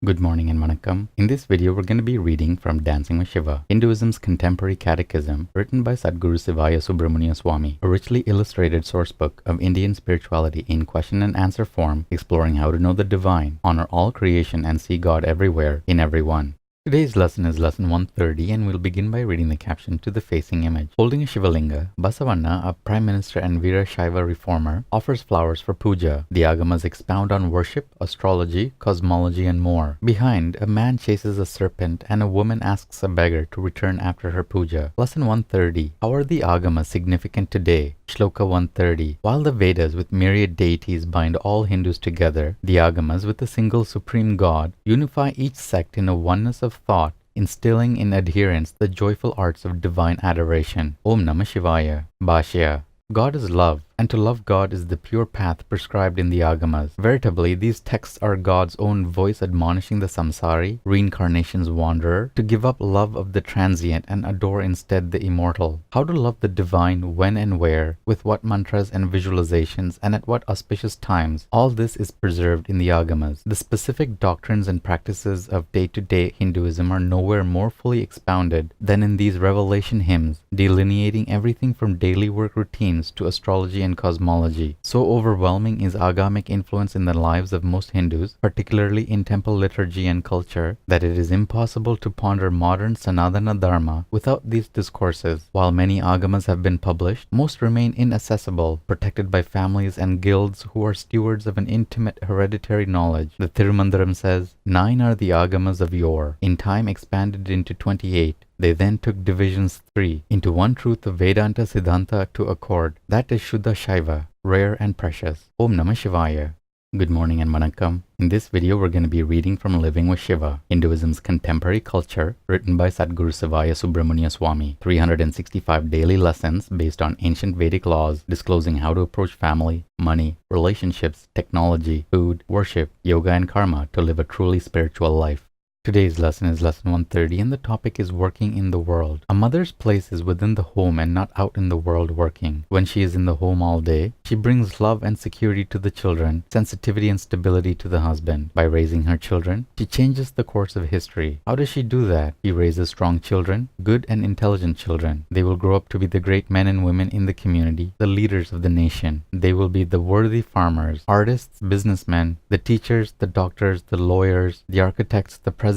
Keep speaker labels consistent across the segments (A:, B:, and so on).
A: Good morning and vanakkam. In this video, we're going to be reading from Dancing with Shiva, Hinduism's contemporary catechism, written by Sadguru Sivaya Subramaniya Swami, a richly illustrated sourcebook of Indian spirituality in question and answer form, exploring how to know the divine, honor all creation, and see God everywhere, in everyone. Today's lesson is lesson 130, and we'll begin by reading the caption to the facing image. Holding a Shivalinga, Basavanna, a prime minister and Veerashaiva reformer, offers flowers for puja. The Agamas expound on worship, astrology, cosmology, and more. Behind, a man chases a serpent and a woman asks a beggar to return after her puja. Lesson 130. How are the Agamas significant today? Shloka 130. While the Vedas with myriad deities bind all Hindus together, the Agamas with a single supreme God unify each sect in a oneness of thought, instilling in adherents the joyful arts of divine adoration. Aum Namah Sivaya. Bhashya. God is love, and to love God is the pure path prescribed in the Agamas. Veritably, these texts are God's own voice admonishing the samsari, reincarnation's wanderer, to give up love of the transient and adore instead the immortal. How to love the divine, when and where, with what mantras and visualizations, and at what auspicious times, all this is preserved in the Agamas. The specific doctrines and practices of day-to-day Hinduism are nowhere more fully expounded than in these revelation hymns, delineating everything from daily work routines to astrology and cosmology. So overwhelming is agamic influence in the lives of most Hindus, particularly in temple liturgy and culture, that it is impossible to ponder modern Sanatana Dharma without these discourses. While many Agamas have been published, most remain inaccessible, protected by families and guilds who are stewards of an intimate hereditary knowledge. The Thirumandaram says, 9 are the Agamas of yore, in time expanded into 28. They then took divisions 3 into one truth of Vedanta Siddhanta to accord. That is Shuddha Shaiva, rare and precious. Aum Namah Sivaya. Good morning and vanakkam. In this video, we're going to be reading from Living with Shiva, Hinduism's contemporary culture, written by Sadguru Sivaya Subramaniya Swami. 365 daily lessons based on ancient Vedic laws, disclosing how to approach family, money, relationships, technology, food, worship, yoga, and karma to live a truly spiritual life. Today's lesson is lesson 130, and the topic is working in the world. A mother's place is within the home and not out in the world working. When she is in the home all day, she brings love and security to the children, sensitivity and stability to the husband. By raising her children, she changes the course of history. How does she do that? She raises strong children, good and intelligent children. They will grow up to be the great men and women in the community, the leaders of the nation. They will be the worthy farmers, artists, businessmen, the teachers, the doctors, the lawyers, the architects, the presidents,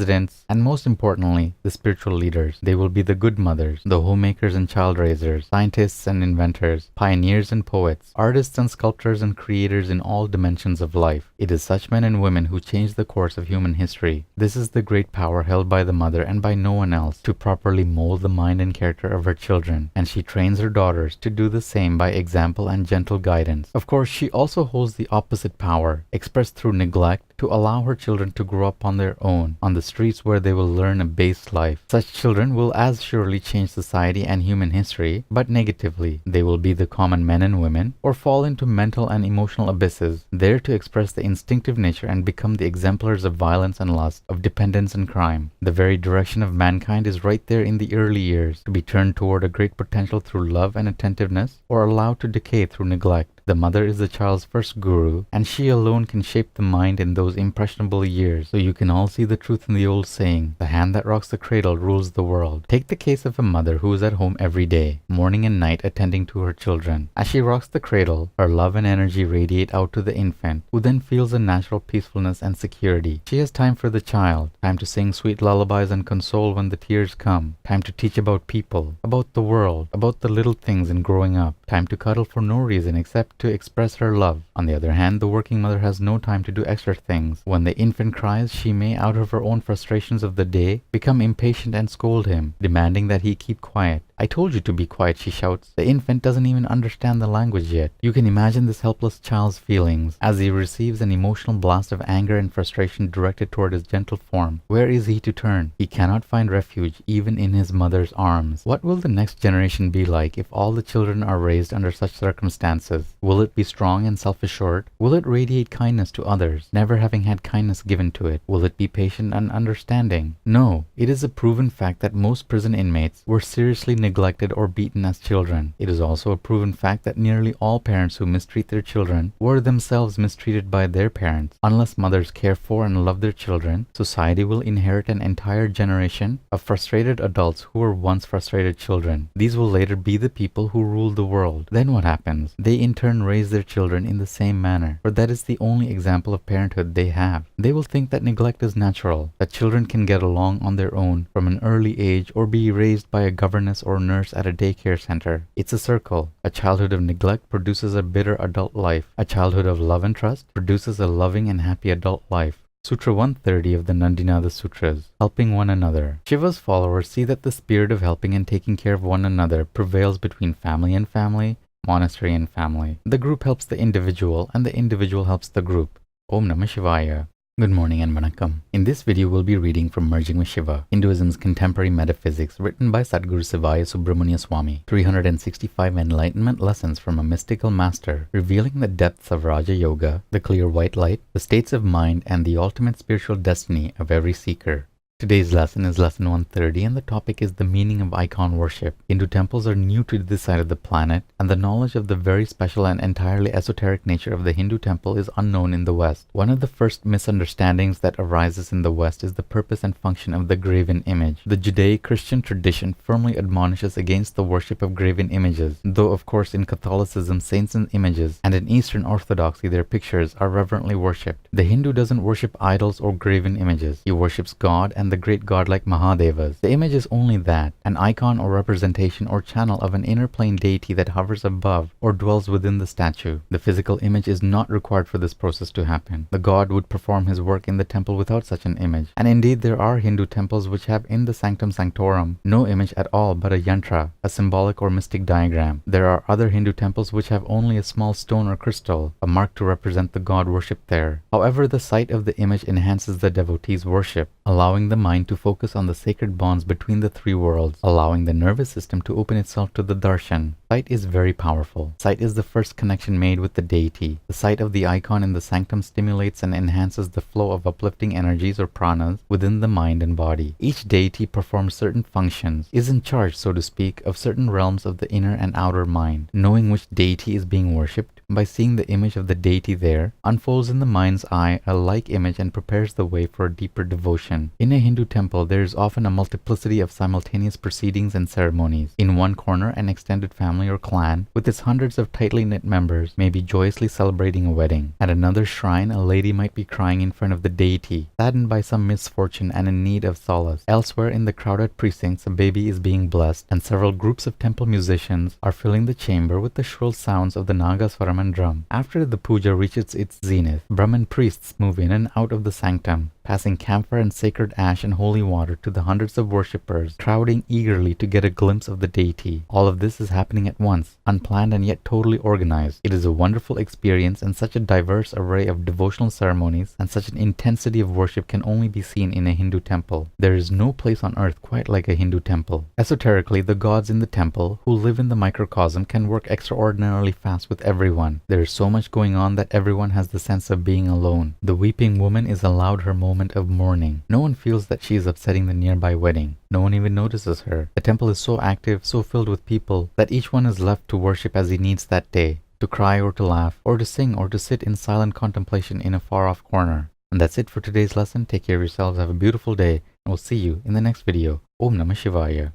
A: and most importantly, the spiritual leaders. They will be the good mothers, the homemakers and child raisers, scientists and inventors, pioneers and poets, artists and sculptors and creators in all dimensions of life. It is such men and women who change the course of human history. This is the great power held by the mother and by no one else to properly mold the mind and character of her children, and she trains her daughters to do the same by example and gentle guidance. Of course, she also holds the opposite power, expressed through neglect, to allow her children to grow up on their own, on the streets where they will learn a base life. Such children will as surely change society and human history, but negatively. They will be the common men and women, or fall into mental and emotional abysses, there to express the instinctive nature and become the exemplars of violence and lust, of dependence and crime. The very direction of mankind is right there in the early years, to be turned toward a great potential through love and attentiveness, or allowed to decay through neglect. The mother is the child's first guru, and she alone can shape the mind in those impressionable years. So you can all see the truth in the old saying, the hand that rocks the cradle rules the world. Take the case of a mother who is at home every day, morning and night, attending to her children. As she rocks the cradle, her love and energy radiate out to the infant, who then feels a natural peacefulness and security. She has time for the child, time to sing sweet lullabies and console when the tears come, time to teach about people, about the world, about the little things in growing up, time to cuddle for no reason except to express her love. On the other hand, the working mother has no time to do extra things. When the infant cries, she may, out of her own frustrations of the day, become impatient and scold him, demanding that he keep quiet. I told you to be quiet, she shouts. The infant doesn't even understand the language yet. You can imagine this helpless child's feelings as he receives an emotional blast of anger and frustration directed toward his gentle form. Where is he to turn? He cannot find refuge even in his mother's arms. What will the next generation be like if all the children are raised under such circumstances? Will it be strong and self-assured? Will it radiate kindness to others, never having had kindness given to it? Will it be patient and understanding? No, it is a proven fact that most prison inmates were seriously neglected or beaten as children. It is also a proven fact that nearly all parents who mistreat their children were themselves mistreated by their parents. Unless mothers care for and love their children, society will inherit an entire generation of frustrated adults who were once frustrated children. These will later be the people who rule the world. Then what happens? They in turn raise their children in the same manner, for that is the only example of parenthood they have. They will think that neglect is natural, that children can get along on their own from an early age or be raised by a governess or nurse at a daycare center. It's a circle. A childhood of neglect produces a bitter adult life. A childhood of love and trust produces a loving and happy adult life. Sutra 130 of the Nandinada Sutras, helping one another. Shiva's followers see that the spirit of helping and taking care of one another prevails between family and family, monastery and family. The group helps the individual and the individual helps the group. Aum Namah Sivaya. Good morning and vanakkam. In this video, we'll be reading from Merging with Shiva, Hinduism's Contemporary Metaphysics, written by Sadguru Sivaya Subramania Swami. 365 enlightenment lessons from a mystical master, revealing the depths of Raja Yoga, the clear white light, the states of mind, and the ultimate spiritual destiny of every seeker. Today's lesson is lesson 130, and the topic is the meaning of icon worship. Hindu temples are new to this side of the planet, and the knowledge of the very special and entirely esoteric nature of the Hindu temple is unknown in the West. One of the first misunderstandings that arises in the West is the purpose and function of the graven image. The Judeo-Christian tradition firmly admonishes against the worship of graven images, though of course in Catholicism saints and images, and in Eastern Orthodoxy their pictures are reverently worshipped. The Hindu doesn't worship idols or graven images. He worships God and the great god like Mahadevas. The image is only that, an icon or representation or channel of an inner plane deity that hovers above or dwells within the statue. The physical image is not required for this process to happen. The god would perform his work in the temple without such an image. And indeed there are Hindu temples which have in the sanctum sanctorum no image at all but a yantra, a symbolic or mystic diagram. There are other Hindu temples which have only a small stone or crystal, a mark to represent the god worshipped there. However, the sight of the image enhances the devotee's worship, allowing the mind to focus on the sacred bonds between the three worlds, allowing the nervous system to open itself to the darshan. Sight is very powerful. Sight is the first connection made with the deity. The sight of the icon in the sanctum stimulates and enhances the flow of uplifting energies or pranas within the mind and body. Each deity performs certain functions, is in charge, so to speak, of certain realms of the inner and outer mind. Knowing which deity is being worshipped, by seeing the image of the deity there, unfolds in the mind's eye a like image and prepares the way for a deeper devotion. In a Hindu temple, there is often a multiplicity of simultaneous proceedings and ceremonies. In one corner, an extended family or clan, with its hundreds of tightly knit members, may be joyously celebrating a wedding. At another shrine, a lady might be crying in front of the deity, saddened by some misfortune and in need of solace. Elsewhere in the crowded precincts, a baby is being blessed, and several groups of temple musicians are filling the chamber with the shrill sounds of the Nagaswaram and drum. After the puja reaches its zenith, Brahmin priests move in and out of the sanctum, passing camphor and sacred ash and holy water to the hundreds of worshippers, crowding eagerly to get a glimpse of the deity. All of this is happening at once, unplanned and yet totally organized. It is a wonderful experience, and such a diverse array of devotional ceremonies and such an intensity of worship can only be seen in a Hindu temple. There is no place on earth quite like a Hindu temple. Esoterically, the gods in the temple, who live in the microcosm, can work extraordinarily fast with everyone. There is so much going on that everyone has the sense of being alone. The weeping woman is allowed her moment of mourning. No one feels that she is upsetting the nearby wedding. No one even notices her. The temple is so active, so filled with people, that each one is left to worship as he needs that day, to cry or to laugh, or to sing or to sit in silent contemplation in a far-off corner. And that's it for today's lesson. Take care of yourselves, have a beautiful day, and we'll see you in the next video. Om Namah Sivaya.